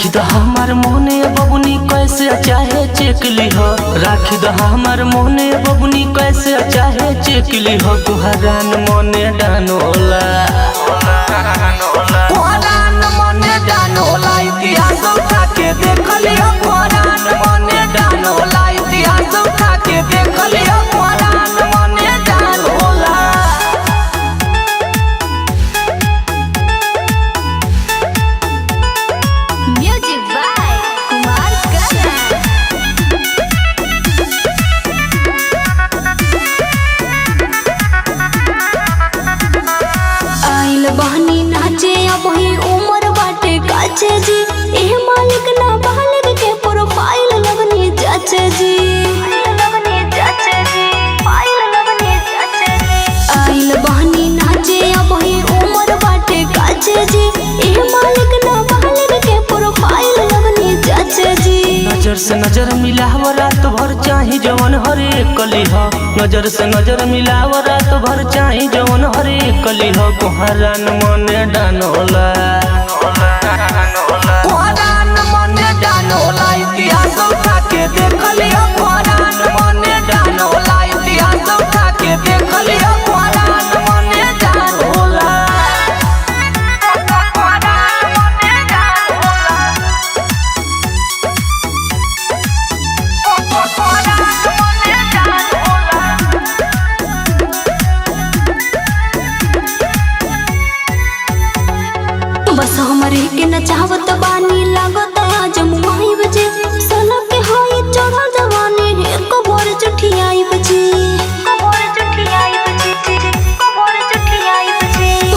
राखी दो हमार मोने बबुनी कैसे चाहे चेक ली हो। राखी दो हमार मोने बबुनी कैसे चाहे चेक ली हो। तुहरान मोने डानोला तुहरान मोने डानोला इतिहास उठा के देख लियो। तुहरान मोने डानोला इतिहास उठा के देख लियो। तुहरान मोने डानोला म्यूजिक बाय कुमार करण। आइल बहनी नाचे अब ही उम्र बाटे काचे जी। एह मालिक ना बालिक के प्रोफाइल लगनी जाचे जी। आइल बहनी नाचे अब ही उम्र बाटे काचे जी। एह मालिक ना बालिक के प्रोफाइल लगनी जाचे जी। नजर से नजर मिलाव रात भर चाही जवन हरे कली हो। नजर से नजर मिलाव रात भर चाही जवन हरे कली हो। तुहरान मोने डानोला तुहरान मोने डानोला इतिहास उठा के देख लियो। तुहरान मोने डानोला इतिहास उठा के देख लियो। तुहरान मोने डानोला बस हमरे के नचावत बानी लागत आज मुहाई बजे। सोना के होई चढ़ा जवानी रे कबर चठियाई बजे।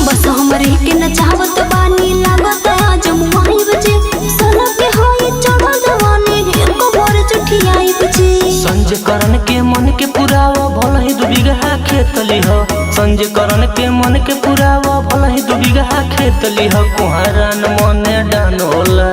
बस हमरे के नचावत बानी लागत आज मुहाई बजे। सोना के होई चढ़ा जवानी रे कबर चठियाई बजे। संजय करण के मन के पुरावा भल ही 2 बीघा खेत ली हो। संजय करण के मन के पुरावा भल ही 2 बीघा खेत ली हो। तुहरान मोने डानोला